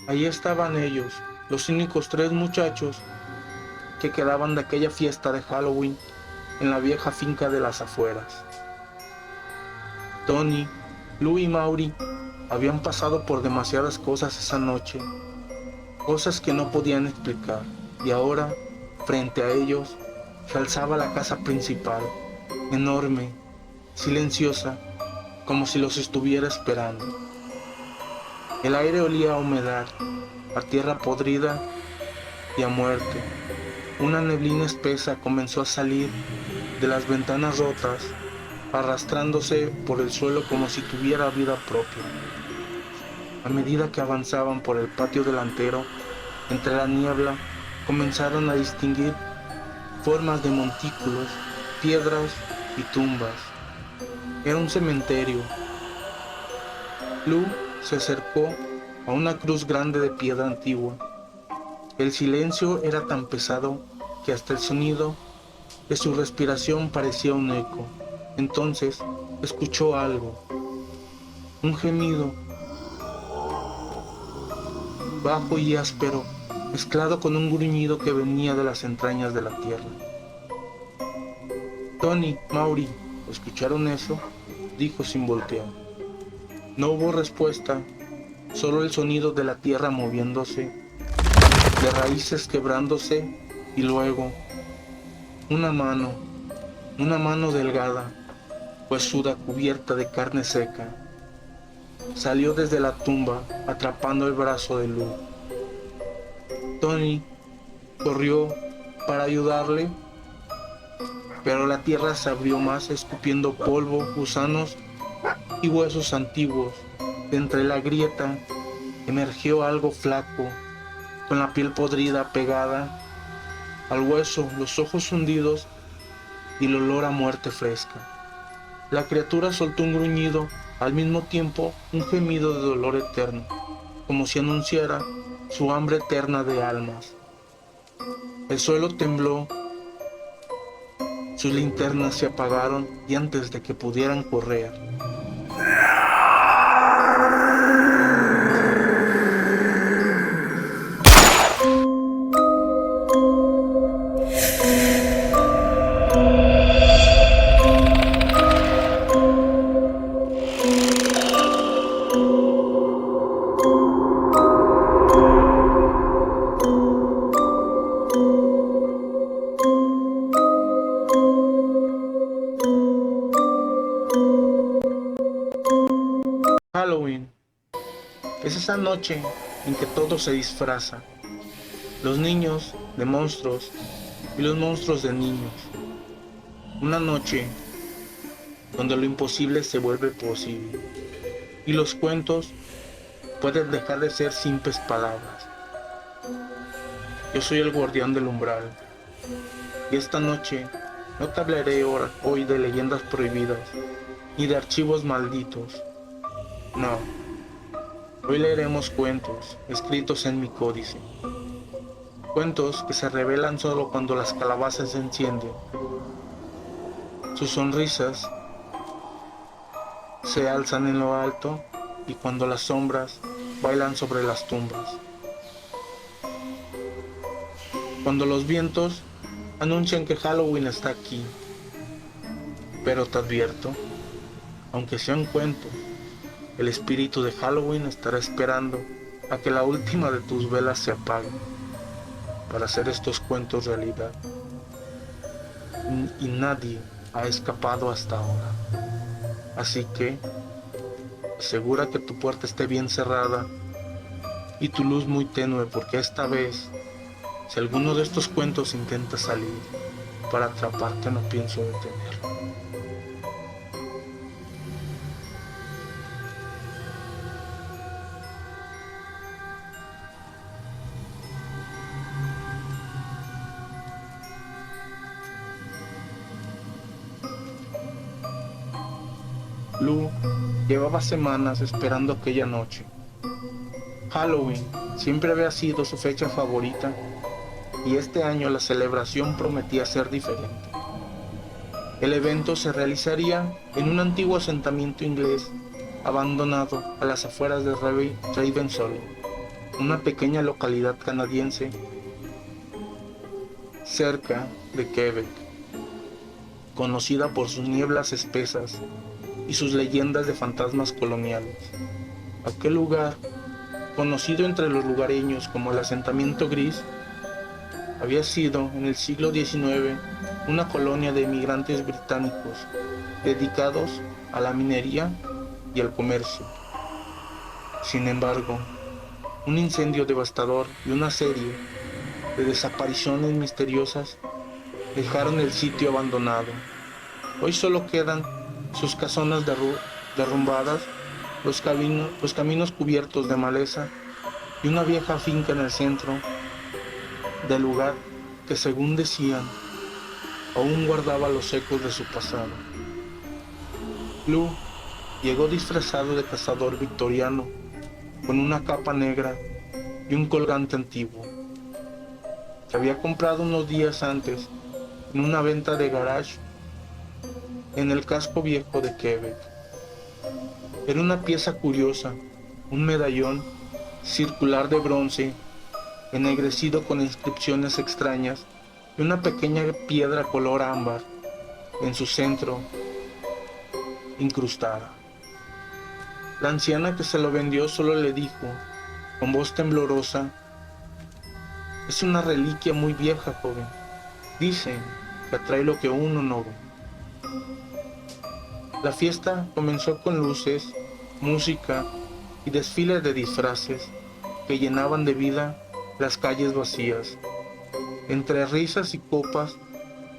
Ahí estaban ellos, los únicos tres muchachos que quedaban de aquella fiesta de Halloween en la vieja finca de las afueras. Tony, Lou y Maury habían pasado por demasiadas cosas esa noche, cosas que no podían explicar, y ahora, frente a ellos, se alzaba la casa principal, enorme, silenciosa, como si los estuviera esperando. El aire olía a humedad, a tierra podrida y a muerte. Una neblina espesa comenzó a salir de las ventanas rotas, arrastrándose por el suelo como si tuviera vida propia. A medida que avanzaban por el patio delantero, entre la niebla, comenzaron a distinguir formas de montículos, piedras y tumbas. Era un cementerio. Lou se acercó a una cruz grande de piedra antigua. El silencio era tan pesado que hasta el sonido de su respiración parecía un eco. Entonces escuchó algo, un gemido bajo y áspero, mezclado con un gruñido que venía de las entrañas de la tierra. Tony, Maury, ¿escucharon eso?, dijo sin voltear. No hubo respuesta, solo el sonido de la tierra moviéndose, de raíces quebrándose, y luego una mano delgada, huesuda, cubierta de carne seca, salió desde la tumba atrapando el brazo de Lou. Tony corrió para ayudarle, pero la tierra se abrió más, escupiendo polvo, gusanos y huesos antiguos. De entre la grieta emergió algo flaco, con la piel podrida pegada al hueso, los ojos hundidos y el olor a muerte fresca. La criatura soltó un gruñido, al mismo tiempo un gemido de dolor eterno, como si anunciara su hambre eterna de almas. El suelo tembló, sus linternas se apagaron y antes de que pudieran correr, Halloween es esa noche en que todo se disfraza, los niños de monstruos y los monstruos de niños. Una noche donde lo imposible se vuelve posible y los cuentos pueden dejar de ser simples palabras. Yo soy el guardián del umbral y esta noche no te hablaré hoy de leyendas prohibidas ni de archivos malditos. No, hoy leeremos cuentos escritos en mi códice. Cuentos que se revelan solo cuando las calabazas se encienden. Sus sonrisas se alzan en lo alto y cuando las sombras bailan sobre las tumbas. Cuando los vientos anuncian que Halloween está aquí. Pero te advierto, aunque sea un cuento, el espíritu de Halloween estará esperando a que la última de tus velas se apague para hacer estos cuentos realidad. Y nadie ha escapado hasta ahora. Así que asegura que tu puerta esté bien cerrada y tu luz muy tenue, porque esta vez, si alguno de estos cuentos intenta salir para atraparte, no pienso detenerlo. Lou llevaba semanas esperando aquella noche. Halloween siempre había sido su fecha favorita y este año la celebración prometía ser diferente. El evento se realizaría en un antiguo asentamiento inglés abandonado a las afueras de Ravensall. una pequeña localidad canadiense cerca de Quebec, conocida por sus nieblas espesas y sus leyendas de fantasmas coloniales. Aquel lugar, conocido entre los lugareños como el asentamiento gris, había sido en el siglo XIX una colonia de emigrantes británicos dedicados a la minería y al comercio. Sin embargo, un incendio devastador y una serie de desapariciones misteriosas dejaron el sitio abandonado. Hoy solo quedan sus casonas derrumbadas, los caminos cubiertos de maleza y una vieja finca en el centro del lugar que, según decían, aún guardaba los ecos de su pasado. Lou llegó disfrazado de cazador victoriano, con una capa negra y un colgante antiguo, que había comprado unos días antes en una venta de garage en el casco viejo de Quebec. Era una pieza curiosa, un medallón circular de bronce, ennegrecido con inscripciones extrañas y una pequeña piedra color ámbar en su centro, incrustada. La anciana que se lo vendió solo le dijo, con voz temblorosa: «Es una reliquia muy vieja, joven. Dicen que atrae lo que uno no ve». La fiesta comenzó con luces, música y desfiles de disfraces que llenaban de vida las calles vacías. Entre risas y copas,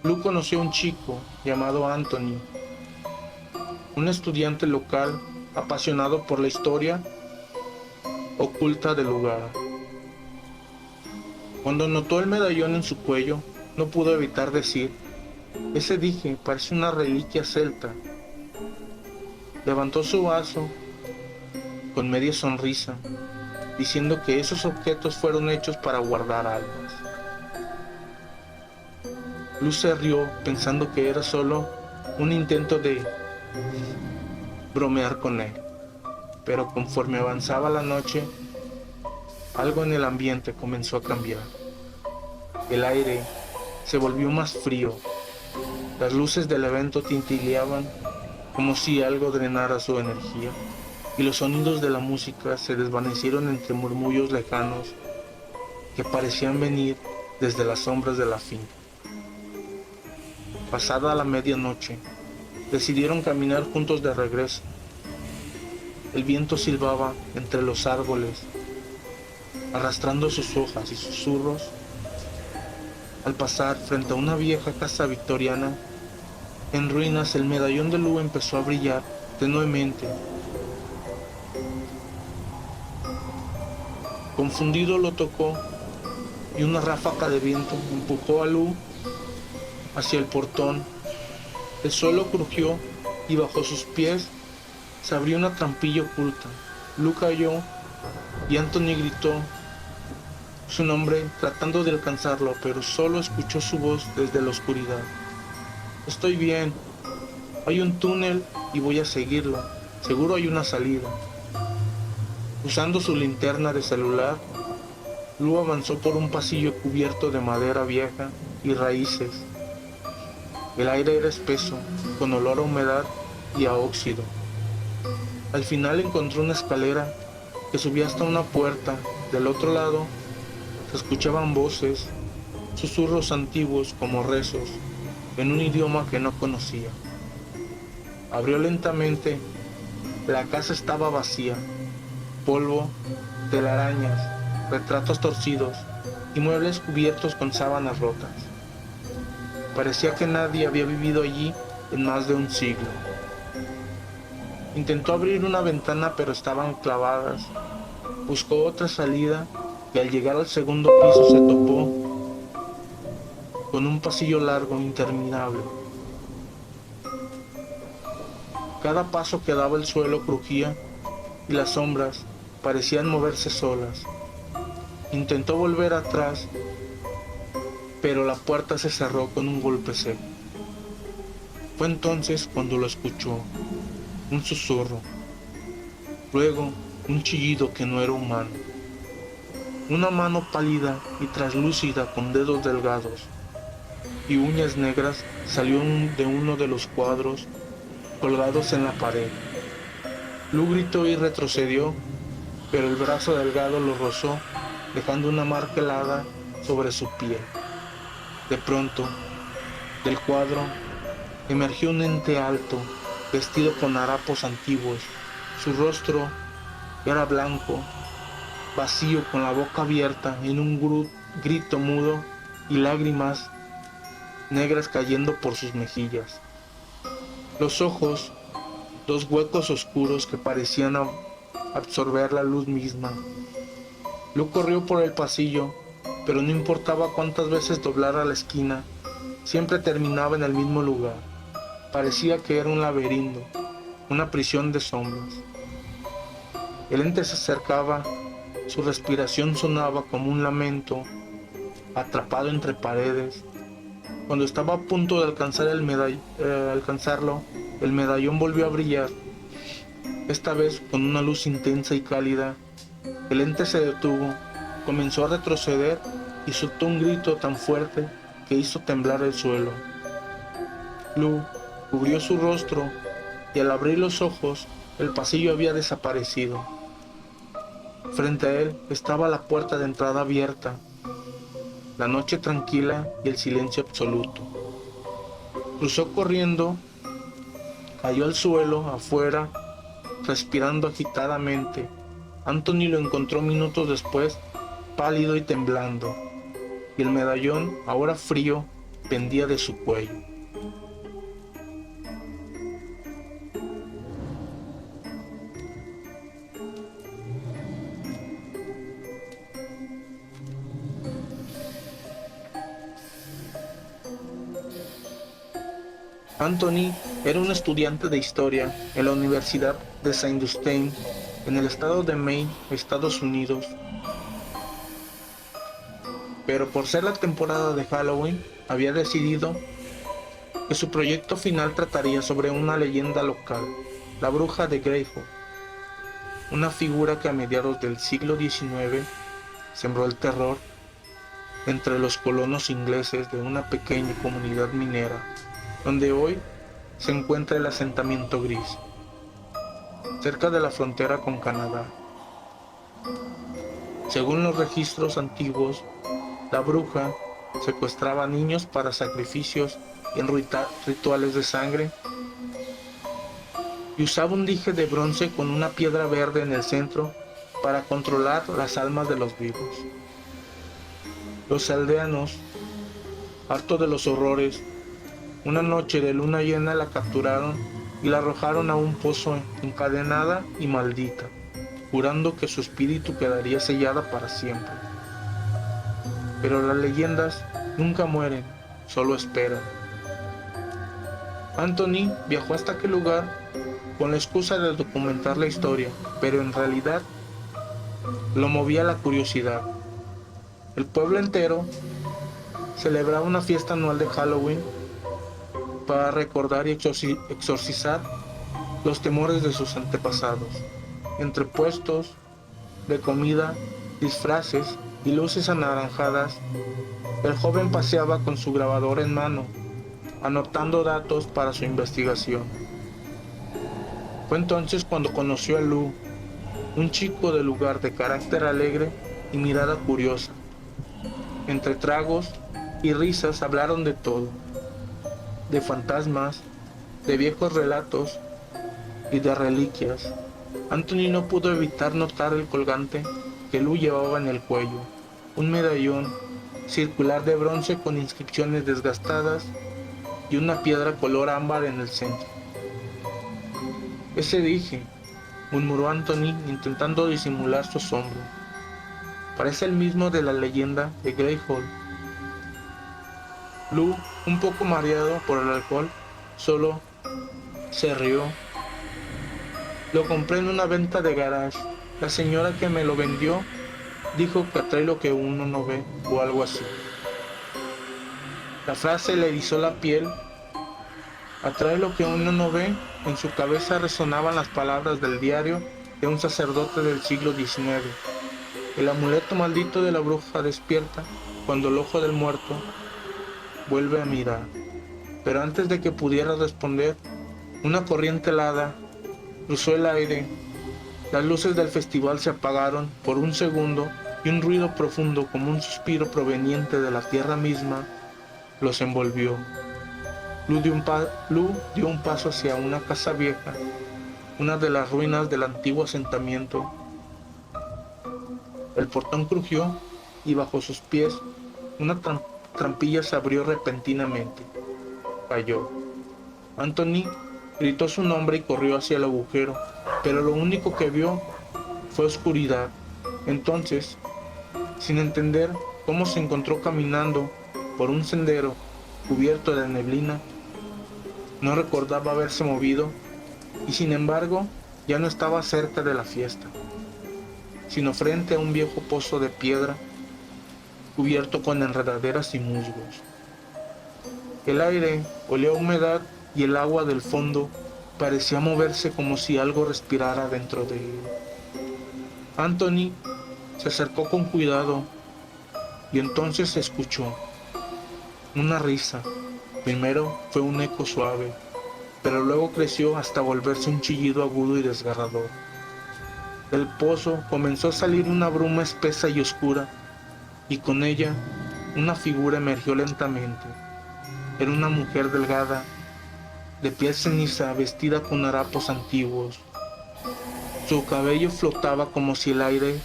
Lou conoció a un chico llamado Anthony, un estudiante local apasionado por la historia oculta del lugar. Cuando notó el medallón en su cuello, no pudo evitar decir: «Ese dije parece una reliquia celta». Levantó su vaso con media sonrisa, diciendo que esos objetos fueron hechos para guardar almas. Lou se rió pensando que era solo un intento de bromear con él, pero conforme avanzaba la noche, algo en el ambiente comenzó a cambiar. El aire se volvió más frío, las luces del evento tintileaban como si algo drenara su energía, y los sonidos de la música se desvanecieron entre murmullos lejanos que parecían venir desde las sombras de la finca. Pasada la medianoche, decidieron caminar juntos de regreso. El viento silbaba entre los árboles, arrastrando sus hojas y susurros. Al pasar frente a una vieja casa victoriana en ruinas, el medallón de Lou empezó a brillar tenuemente. Confundido lo tocó y una ráfaga de viento empujó a Lou hacia el portón. El suelo crujió y bajo sus pies se abrió una trampilla oculta. Lou cayó y Anthony gritó su nombre tratando de alcanzarlo, pero solo escuchó su voz desde la oscuridad. «Estoy bien. Hay un túnel y voy a seguirlo. Seguro hay una salida». Usando su linterna de celular, Lou avanzó por un pasillo cubierto de madera vieja y raíces. El aire era espeso, con olor a humedad y a óxido. Al final encontró una escalera que subía hasta una puerta. Del otro lado se escuchaban voces, susurros antiguos como rezos, en un idioma que no conocía. Abrió lentamente. La casa estaba vacía. Polvo, telarañas, retratos torcidos y muebles cubiertos con sábanas rotas. Parecía que nadie había vivido allí en más de un siglo. Intentó abrir una ventana, pero estaban clavadas. Buscó otra salida y al llegar al segundo piso se topó con un pasillo largo e interminable. Cada paso que daba el suelo crujía y las sombras parecían moverse solas. Intentó volver atrás, pero la puerta se cerró con un golpe seco. Fue entonces cuando lo escuchó, un susurro, luego un chillido que no era humano. Una mano pálida y traslúcida con dedos delgados y uñas negras salió de uno de los cuadros colgados en la pared. Lu gritó y retrocedió, pero el brazo delgado lo rozó, dejando una marca helada sobre su piel. De pronto, del cuadro, emergió un ente alto, vestido con harapos antiguos. Su rostro era blanco, vacío, con la boca abierta en un grito mudo y lágrimas negras cayendo por sus mejillas. Los ojos, dos huecos oscuros que parecían absorber la luz misma. Lu corrió por el pasillo, pero no importaba cuántas veces doblara la esquina, siempre terminaba en el mismo lugar. Parecía que era un laberinto, una prisión de sombras. El ente se acercaba, su respiración sonaba como un lamento, atrapado entre paredes. Cuando estaba a punto de alcanzarlo, el medallón volvió a brillar, esta vez con una luz intensa y cálida. El ente se detuvo, comenzó a retroceder y soltó un grito tan fuerte que hizo temblar el suelo. Lu cubrió su rostro y al abrir los ojos, el pasillo había desaparecido. Frente a él estaba la puerta de entrada abierta, la noche tranquila y el silencio absoluto. Cruzó corriendo, cayó al suelo afuera, respirando agitadamente. Anthony lo encontró minutos después, pálido y temblando, y el medallón, ahora frío, pendía de su cuello. Anthony era un estudiante de historia en la Universidad de Saint Augustine, en el estado de Maine, Estados Unidos. Pero por ser la temporada de Halloween, había decidido que su proyecto final trataría sobre una leyenda local, la bruja de Greyhawk, una figura que a mediados del siglo XIX sembró el terror entre los colonos ingleses de una pequeña comunidad minera, donde hoy se encuentra el asentamiento Gris, cerca de la frontera con Canadá. Según los registros antiguos, la bruja secuestraba niños para sacrificios y en rituales de sangre, y usaba un dije de bronce con una piedra verde en el centro para controlar las almas de los vivos. Los aldeanos, hartos de los horrores, una noche de luna llena la capturaron y la arrojaron a un pozo encadenada y maldita, jurando que su espíritu quedaría sellada para siempre. Pero las leyendas nunca mueren, solo esperan. Anthony viajó hasta aquel lugar con la excusa de documentar la historia, pero en realidad lo movía la curiosidad. El pueblo entero celebraba una fiesta anual de Halloween para recordar y exorcizar los temores de sus antepasados. Entre puestos de comida, disfraces y luces anaranjadas, el joven paseaba con su grabadora en mano, anotando datos para su investigación. Fue entonces cuando conoció a Lu, un chico del lugar de carácter alegre y mirada curiosa. Entre tragos y risas hablaron de todo, de fantasmas, de viejos relatos y de reliquias. Anthony no pudo evitar notar el colgante que Lu llevaba en el cuello, un medallón circular de bronce con inscripciones desgastadas y una piedra color ámbar en el centro. Ese dije, murmuró Anthony intentando disimular su asombro. Parece el mismo de la leyenda de Greyhawk. Lu, un poco mareado por el alcohol, solo se rió. Lo compré en una venta de garage. La señora que me lo vendió dijo que atrae lo que uno no ve, o algo así. La frase le erizó la piel. Atrae lo que uno no ve. En su cabeza resonaban las palabras del diario de un sacerdote del siglo XIX. El amuleto maldito de la bruja despierta cuando el ojo del muerto vuelve a mirar. Pero antes de que pudiera responder, una corriente helada cruzó el aire. Las luces del festival se apagaron por un segundo y un ruido profundo como un suspiro proveniente de la tierra misma los envolvió. Lu dio un paso hacia una casa vieja, una de las ruinas del antiguo asentamiento. El portón crujió y bajo sus pies una trampilla se abrió repentinamente. Cayó. Anthony gritó su nombre y corrió hacia el agujero, pero lo único que vio fue oscuridad. Entonces, sin entender cómo, se encontró caminando por un sendero cubierto de neblina. No recordaba haberse movido y sin embargo ya no estaba cerca de la fiesta, sino frente a un viejo pozo de piedra cubierto con enredaderas y musgos. El aire olía a humedad y el agua del fondo parecía moverse como si algo respirara dentro de él. Anthony se acercó con cuidado y entonces se escuchó una risa. Primero fue un eco suave, pero luego creció hasta volverse un chillido agudo y desgarrador. Del pozo comenzó a salir una bruma espesa y oscura, y con ella una figura emergió lentamente. Era una mujer delgada, de piel ceniza, vestida con harapos antiguos. Su cabello flotaba como si el aire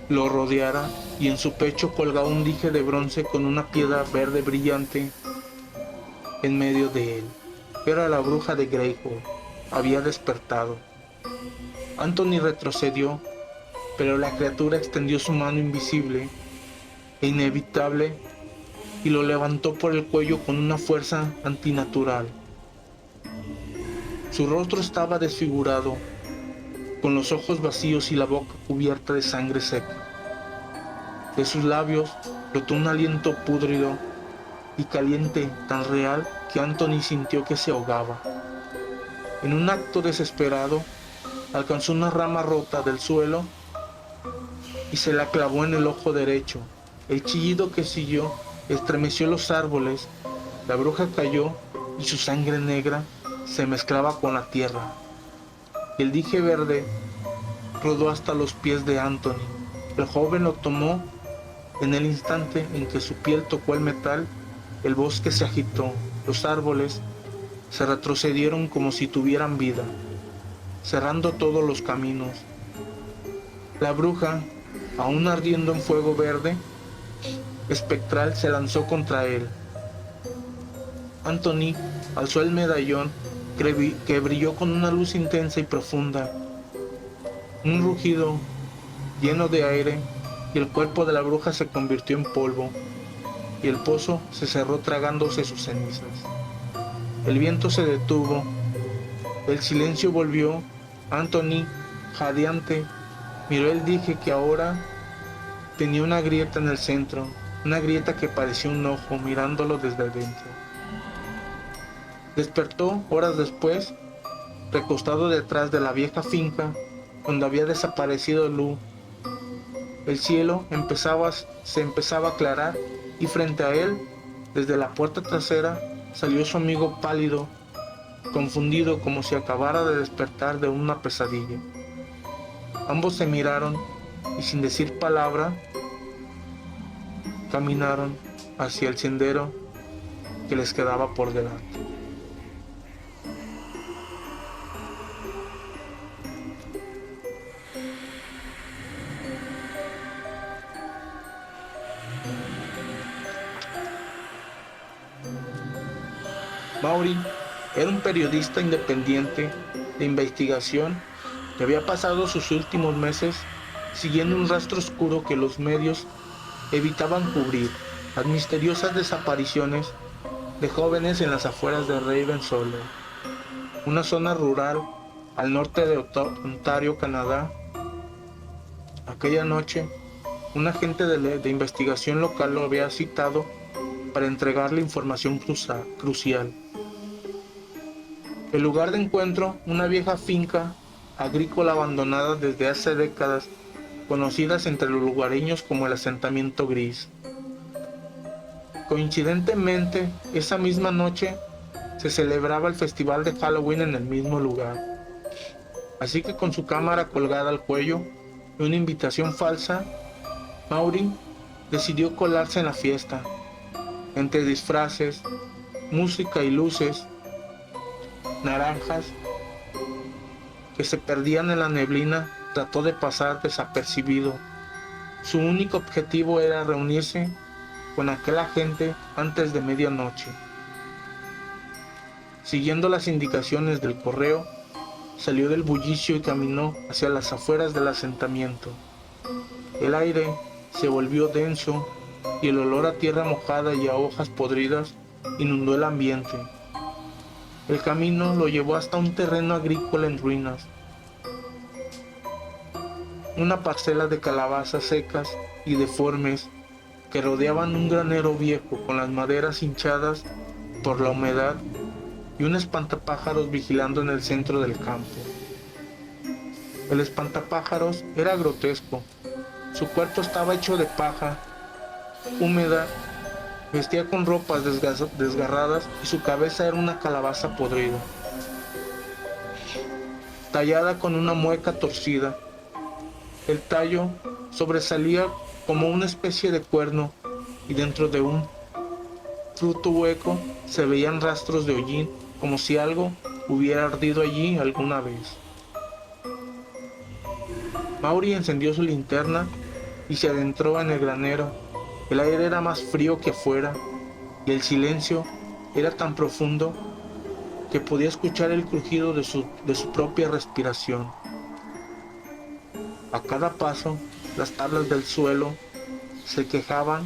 lo rodeara, y en su pecho colgaba un dije de bronce con una piedra verde brillante en medio de él. Era la bruja de Greyhawk. Había despertado. Anthony retrocedió, pero la criatura extendió su mano invisible e inevitable y lo levantó por el cuello con una fuerza antinatural. Su rostro estaba desfigurado, con los ojos vacíos y la boca cubierta de sangre seca. De sus labios brotó un aliento pútrido y caliente tan real que Anthony sintió que se ahogaba. En un acto desesperado, alcanzó una rama rota del suelo y se la clavó en el ojo derecho. El chillido que siguió estremeció los árboles. La bruja cayó y su sangre negra se mezclaba con la tierra. El dije verde rodó hasta los pies de Anthony. El joven lo tomó. En el instante en que su piel tocó el metal, el bosque se agitó. Los árboles se retrocedieron como si tuvieran vida, cerrando todos los caminos. La bruja, aún ardiendo en fuego verde espectral, se lanzó contra él. Anthony alzó el medallón que brilló con una luz intensa y profunda. Un rugido lleno de aire y el cuerpo de la bruja se convirtió en polvo y el pozo se cerró tragándose sus cenizas. El viento se detuvo, el silencio volvió. Anthony, jadeante, miró el dije que ahora tenía una grieta en el centro, una grieta que parecía un ojo mirándolo desde adentro. Despertó horas después, recostado detrás de la vieja finca donde había desaparecido Lu. El cielo se empezaba a aclarar y frente a él, desde la puerta trasera, salió su amigo pálido, confundido como si acabara de despertar de una pesadilla. Ambos se miraron y sin decir palabra, caminaron hacia el sendero que les quedaba por delante. Maury era un periodista independiente de investigación que había pasado sus últimos meses siguiendo un rastro oscuro que los medios evitaban cubrir: las misteriosas desapariciones de jóvenes en las afueras de Ravensole, una zona rural al norte de Ontario, Canadá. Aquella noche, un agente de investigación local lo había citado para entregarle información crucial. El lugar de encuentro, una vieja finca agrícola abandonada desde hace décadas, conocidas entre los lugareños como el asentamiento gris. Coincidentemente, esa misma noche se celebraba el festival de Halloween en el mismo lugar. Así que con su cámara colgada al cuello y una invitación falsa, Maury decidió colarse en la fiesta. Entre disfraces, música y luces naranjas que se perdían en la neblina, trató de pasar desapercibido. Su único objetivo era reunirse con aquella gente antes de medianoche. Siguiendo las indicaciones del correo, salió del bullicio y caminó hacia las afueras del asentamiento. El aire se volvió denso y el olor a tierra mojada y a hojas podridas inundó el ambiente. El camino lo llevó hasta un terreno agrícola en ruinas. Una parcela de calabazas secas y deformes que rodeaban un granero viejo con las maderas hinchadas por la humedad y un espantapájaros vigilando en el centro del campo. El espantapájaros era grotesco. Su cuerpo estaba hecho de paja húmeda, vestía con ropas desgarradas y su cabeza era una calabaza podrida, tallada con una mueca torcida. El tallo sobresalía como una especie de cuerno y dentro de un fruto hueco se veían rastros de hollín, como si algo hubiera ardido allí alguna vez. Maury encendió su linterna y se adentró en el granero. El aire era más frío que afuera y el silencio era tan profundo que podía escuchar el crujido de su propia respiración. A cada paso, las tablas del suelo se quejaban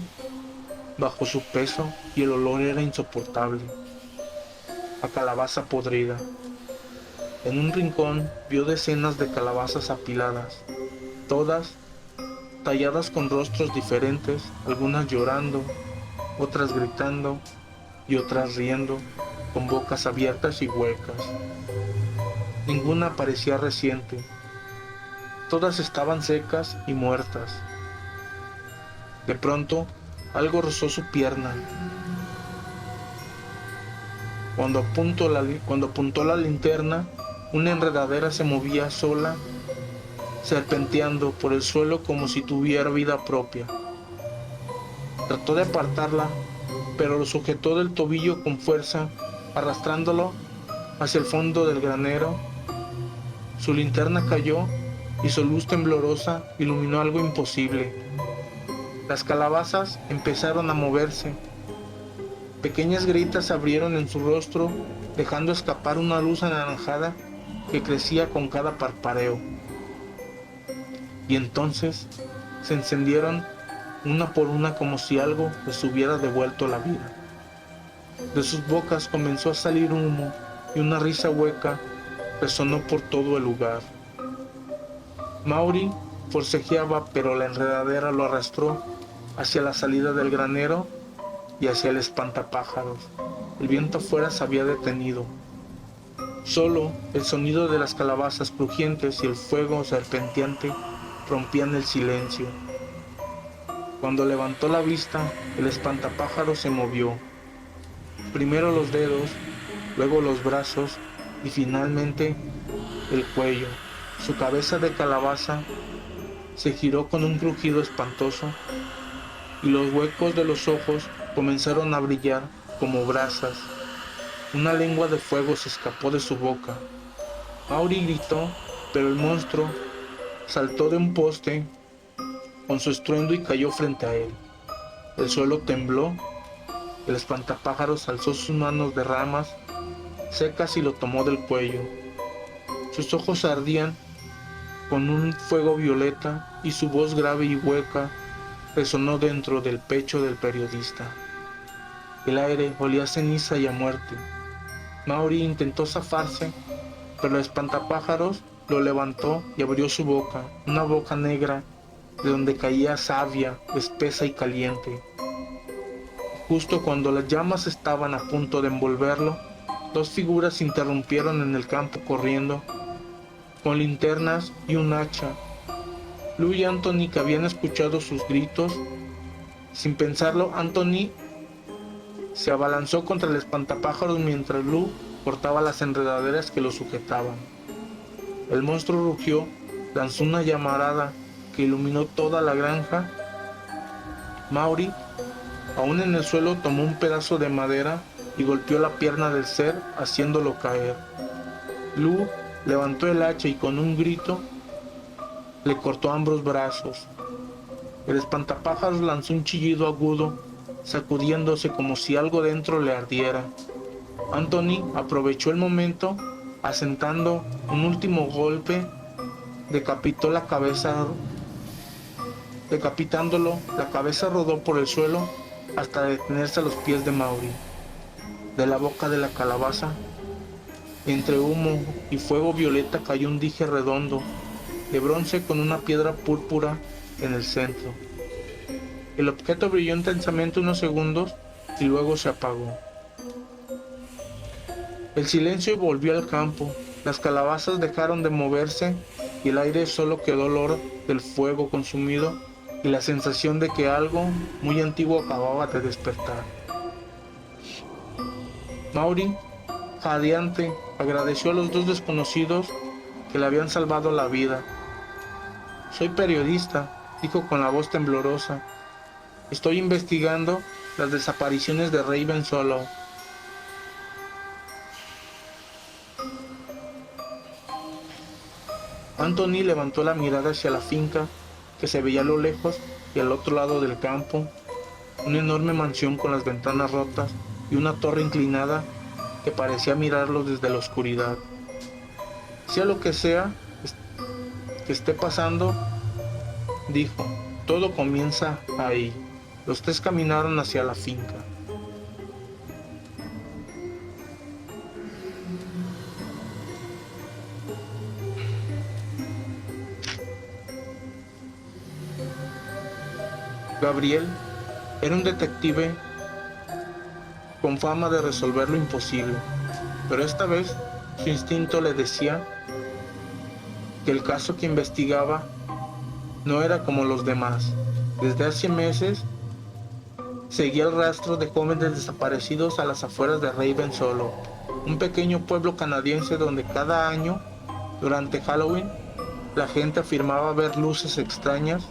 bajo su peso y el olor era insoportable, a calabaza podrida. En un rincón vio decenas de calabazas apiladas, todas talladas con rostros diferentes, algunas llorando, otras gritando y otras riendo, con bocas abiertas y huecas. Ninguna parecía reciente. Todas estaban secas y muertas. De pronto, algo rozó su pierna. Cuando apuntó la linterna, una enredadera se movía sola, serpenteando por el suelo como si tuviera vida propia. Trató de apartarla, pero lo sujetó del tobillo con fuerza, arrastrándolo hacia el fondo del granero. Su linterna cayó y su luz temblorosa iluminó algo imposible. Las calabazas empezaron a moverse. Pequeñas grietas se abrieron en su rostro, dejando escapar una luz anaranjada que crecía con cada parpadeo. Y entonces se encendieron una por una como si algo les hubiera devuelto la vida. De sus bocas comenzó a salir humo y una risa hueca resonó por todo el lugar. Maury forcejeaba, pero la enredadera lo arrastró hacia la salida del granero y hacia el espantapájaros. El viento afuera se había detenido. Solo el sonido de las calabazas crujientes y el fuego serpenteante rompían el silencio. Cuando levantó la vista, el espantapájaros se movió. Primero los dedos, luego los brazos y finalmente el cuello. Su cabeza de calabaza se giró con un crujido espantoso y los huecos de los ojos comenzaron a brillar como brasas. Una lengua de fuego se escapó de su boca. Maury gritó, pero el monstruo saltó de un poste con su estruendo y cayó frente a él. El suelo tembló. El espantapájaros alzó sus manos de ramas secas y lo tomó del cuello. Sus ojos ardían con un fuego violeta y su voz grave y hueca resonó dentro del pecho del periodista. El aire olía a ceniza y a muerte. Maury intentó zafarse, pero el espantapájaros lo levantó y abrió su boca, una boca negra de donde caía savia espesa y caliente. Justo cuando las llamas estaban a punto de envolverlo, dos figuras interrumpieron en el campo corriendo, con linternas y un hacha. Lou y Anthony, que habían escuchado sus gritos, sin pensarlo, Anthony se abalanzó contra el espantapájaros mientras Lou cortaba las enredaderas que lo sujetaban. El monstruo rugió, lanzó una llamarada que iluminó toda la granja. Maury, aún en el suelo, tomó un pedazo de madera y golpeó la pierna del ser, haciéndolo caer. Lou levantó el hacha y con un grito le cortó ambos brazos. El espantapájaros lanzó un chillido agudo, sacudiéndose como si algo dentro le ardiera. Anthony aprovechó el momento, asentando un último golpe, decapitó la cabeza. Decapitándolo, la cabeza rodó por el suelo hasta detenerse a los pies de Maury. De la boca de la calabaza, entre humo y fuego violeta, cayó un dije redondo, de bronce con una piedra púrpura en el centro. El objeto brilló intensamente unos segundos y luego se apagó. El silencio volvió al campo, las calabazas dejaron de moverse y el aire solo quedó olor del fuego consumido y la sensación de que algo muy antiguo acababa de despertar. Maury, jadeante, agradeció a los dos desconocidos que le habían salvado la vida. «Soy periodista», dijo con la voz temblorosa. «Estoy investigando las desapariciones de Raven Solo». Anthony levantó la mirada hacia la finca que se veía a lo lejos y al otro lado del campo, una enorme mansión con las ventanas rotas y una torre inclinada que parecía mirarlos desde la oscuridad. «Sea lo que sea que esté pasando», dijo, «todo comienza ahí». Los tres caminaron hacia la finca. Gabriel era un detective con fama de resolver lo imposible, pero esta vez su instinto le decía que el caso que investigaba no era como los demás. Desde hace meses seguía el rastro de jóvenes desaparecidos a las afueras de Raven Solo, un pequeño pueblo canadiense donde cada año, durante Halloween, la gente afirmaba ver luces extrañas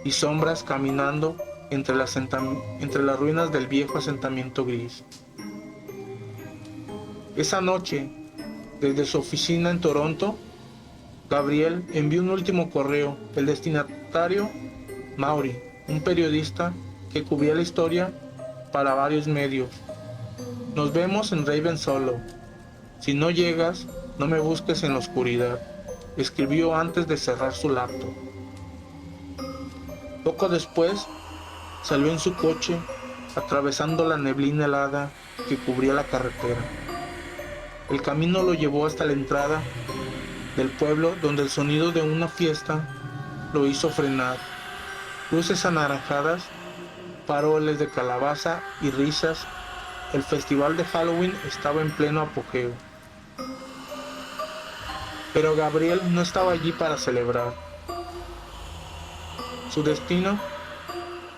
y sombras caminando entre las ruinas del viejo asentamiento gris. Esa noche, desde su oficina en Toronto, Gabriel envió un último correo. El destinatario, Maury, un periodista que cubría la historia para varios medios. «Nos vemos en Raven Solo. Si no llegas, no me busques en la oscuridad», escribió antes de cerrar su laptop. Poco después, salió en su coche, atravesando la neblina helada que cubría la carretera. El camino lo llevó hasta la entrada del pueblo, donde el sonido de una fiesta lo hizo frenar. Luces anaranjadas, faroles de calabaza y risas. El festival de Halloween estaba en pleno apogeo. Pero Gabriel no estaba allí para celebrar. Su destino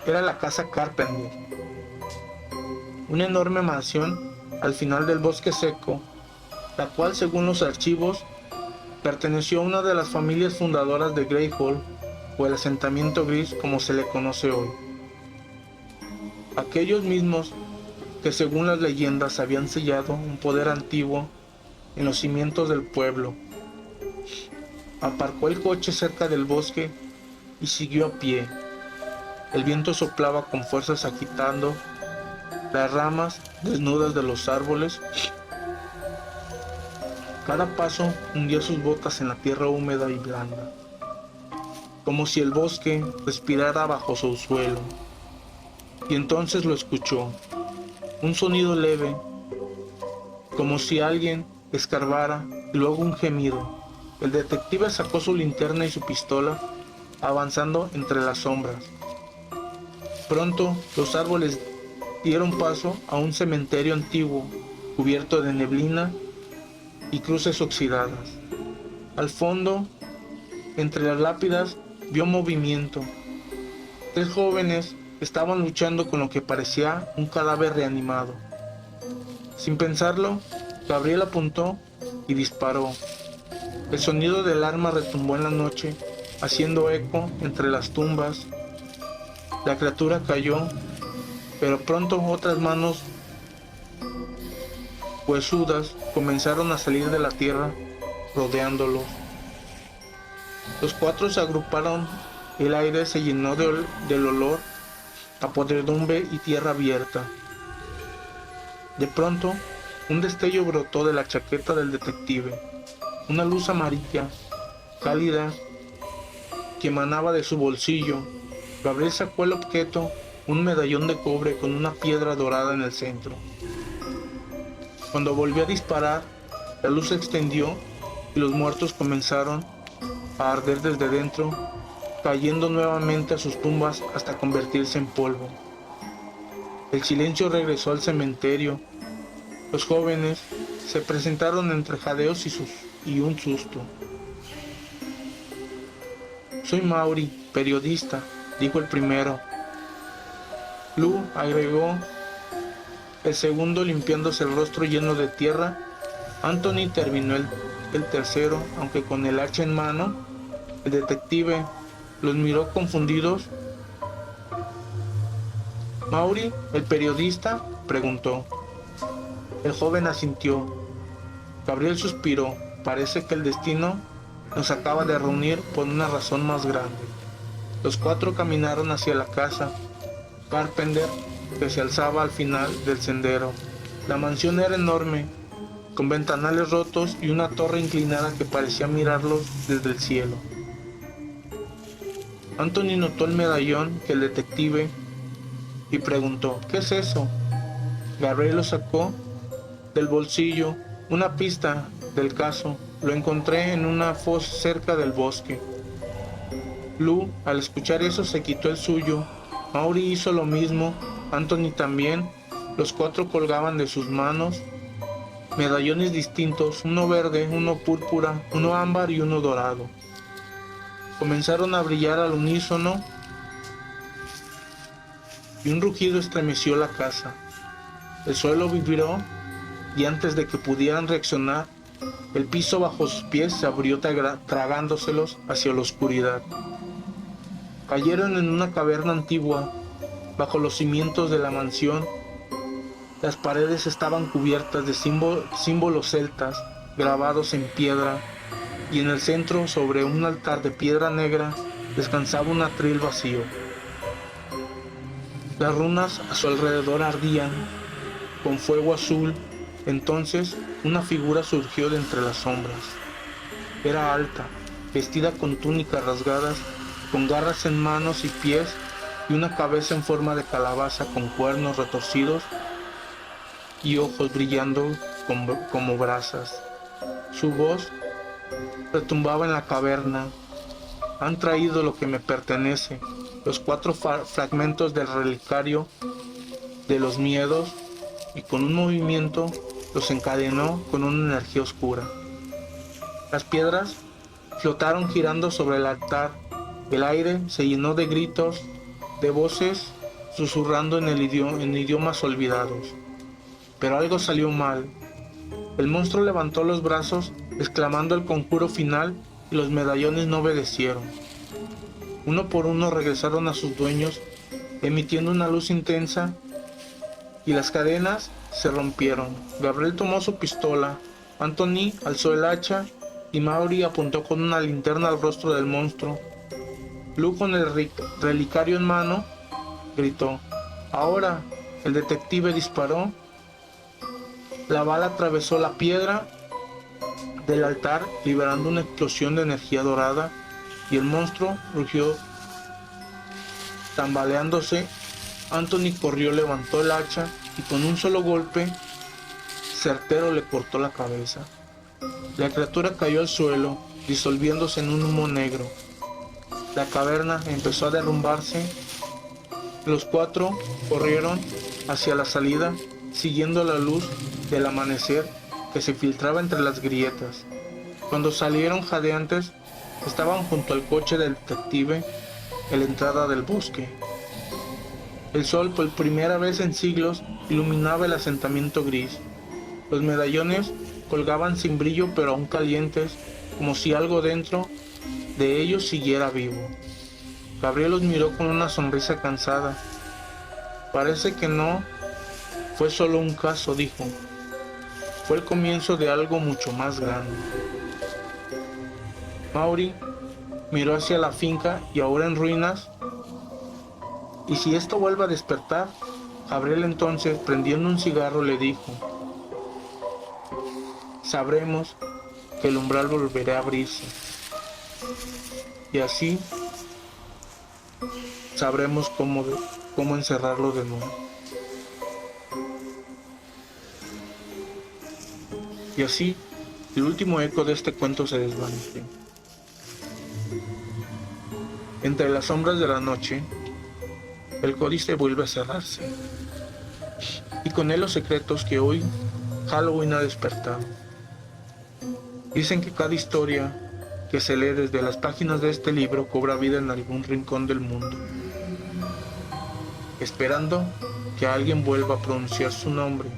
era la casa Carpenter, una enorme mansión al final del bosque seco, la cual, según los archivos, perteneció a una de las familias fundadoras de Greyhall, o el asentamiento gris como se le conoce hoy. Aquellos mismos que, según las leyendas, habían sellado un poder antiguo en los cimientos del pueblo. Aparcó el coche cerca del bosque y siguió a pie. El viento soplaba con fuerzas, agitando las ramas desnudas de los árboles. Cada paso hundía sus botas en la tierra húmeda y blanda, como si el bosque respirara bajo su suelo. Y entonces lo escuchó, un sonido leve, como si alguien escarbara, y luego un gemido. El detective sacó su linterna y su pistola, avanzando entre las sombras. Pronto los árboles dieron paso a un cementerio antiguo, cubierto de neblina y cruces oxidadas. Al fondo, entre las lápidas, vio movimiento. 3 jóvenes estaban luchando con lo que parecía un cadáver reanimado. Sin pensarlo, Gabriel apuntó y disparó. El sonido del arma retumbó en la noche, haciendo eco entre las tumbas. La criatura cayó, pero pronto otras manos huesudas comenzaron a salir de la tierra, rodeándolos. Los 4 se agruparon, el aire se llenó del olor a podredumbre y tierra abierta. De pronto, un destello brotó de la chaqueta del detective, una luz amarilla, cálida, que emanaba de su bolsillo. Gabriel sacó el objeto, un medallón de cobre con una piedra dorada en el centro. Cuando volvió a disparar, la luz se extendió y los muertos comenzaron a arder desde dentro, cayendo nuevamente a sus tumbas hasta convertirse en polvo. El silencio regresó al cementerio. Los jóvenes se presentaron entre jadeos y un susto. «Soy Maury, periodista», dijo el primero. «Lou», agregó el segundo, limpiándose el rostro lleno de tierra. «Anthony», terminó el tercero, aunque con el hacha en mano. El detective los miró confundidos. «¿Maury, el periodista?», preguntó. El joven asintió. Gabriel suspiró. «Parece que el destino nos acaba de reunir por una razón más grande». Los 4 caminaron hacia la casa Carpenter, que se alzaba al final del sendero. La mansión era enorme, con ventanales rotos y una torre inclinada que parecía mirarlos desde el cielo. Anthony notó el medallón que el detective y preguntó: «¿Qué es eso?». Gabriel lo sacó del bolsillo. «Una pista del caso. Lo encontré en una fosa cerca del bosque». Lou, al escuchar eso, se quitó el suyo. Maury hizo lo mismo, Anthony también. Los 4 colgaban de sus manos medallones distintos, uno verde, uno púrpura, uno ámbar y uno dorado. Comenzaron a brillar al unísono y un rugido estremeció la casa. El suelo vibró y antes de que pudieran reaccionar, el piso bajo sus pies se abrió tragándoselos hacia la oscuridad. Cayeron en una caverna antigua, bajo los cimientos de la mansión. Las paredes estaban cubiertas de símbolos celtas, grabados en piedra, y en el centro, sobre un altar de piedra negra, descansaba un atril vacío. Las runas a su alrededor ardían, con fuego azul. Entonces, una figura surgió de entre las sombras. Era alta, vestida con túnicas rasgadas, con garras en manos y pies y una cabeza en forma de calabaza con cuernos retorcidos y ojos brillando como brasas. Su voz retumbaba en la caverna: «Han traído lo que me pertenece, los 4 fragmentos del relicario de los miedos», y con un movimiento los encadenó con una energía oscura. Las piedras flotaron girando sobre el altar. El aire se llenó de gritos, de voces susurrando en idiomas olvidados. Pero algo salió mal. El monstruo levantó los brazos, exclamando el conjuro final, y los medallones no obedecieron. Uno por uno regresaron a sus dueños, emitiendo una luz intensa, y las cadenas se rompieron. Gabriel tomó su pistola, Anthony alzó el hacha, y Maury apuntó con una linterna al rostro del monstruo. Lou, con el relicario en mano, gritó: «Ahora». El detective disparó. La bala atravesó la piedra del altar, liberando una explosión de energía dorada, y el monstruo rugió tambaleándose. Anthony corrió, levantó el hacha y con un solo golpe certero le cortó la cabeza. La criatura cayó al suelo, disolviéndose en un humo negro. La caverna empezó a derrumbarse. Los 4 corrieron hacia la salida, siguiendo la luz del amanecer que se filtraba entre las grietas. Cuando salieron jadeantes, Estaban junto al coche del detective en la entrada del bosque. El sol, por primera vez en siglos, iluminaba el asentamiento gris. Los medallones colgaban sin brillo pero aún calientes, como si algo dentro de ellos siguiera vivo. Gabriel los miró con una sonrisa cansada. Parece que no fue solo un caso, dijo. Fue el comienzo de algo mucho más grande. Maury miró hacia la finca y ahora en ruinas. ¿Y si esto vuelve a despertar? Gabriel entonces, prendiendo un cigarro, le dijo: sabremos que el umbral volverá a abrirse. Y así sabremos cómo encerrarlo de nuevo. Y así, el último eco de este cuento se desvaneció. Entre las sombras de la noche, el códice vuelve a cerrarse. Y con él los secretos que hoy Halloween ha despertado. Dicen que cada historia que se lee desde las páginas de este libro cobra vida en algún rincón del mundo, esperando que alguien vuelva a pronunciar su nombre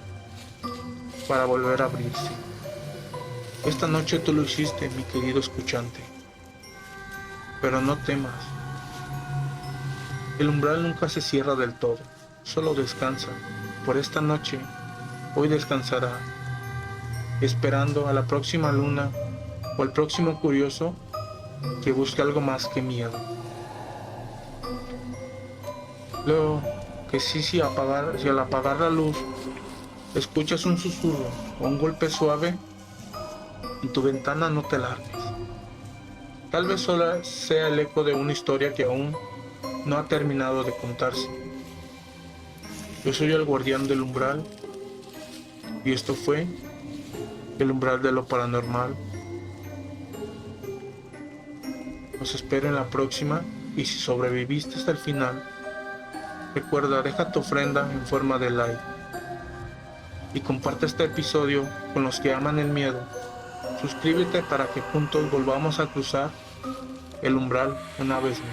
para volver a abrirse. Esta noche tú lo hiciste, mi querido escuchante, pero no temas. El umbral nunca se cierra del todo, solo descansa. Por esta noche, hoy descansará, esperando a la próxima luna o al próximo curioso que busque algo más que miedo. Luego, que si al apagar la luz, escuchas un susurro o un golpe suave en tu ventana, no te largues. Tal vez solo sea el eco de una historia que aún no ha terminado de contarse. Yo soy el guardián del umbral y esto fue El Umbral de lo Paranormal. Os espero en la próxima y si sobreviviste hasta el final, recuerda, deja tu ofrenda en forma de like y comparte este episodio con los que aman el miedo. Suscríbete para que juntos volvamos a cruzar el umbral una vez más.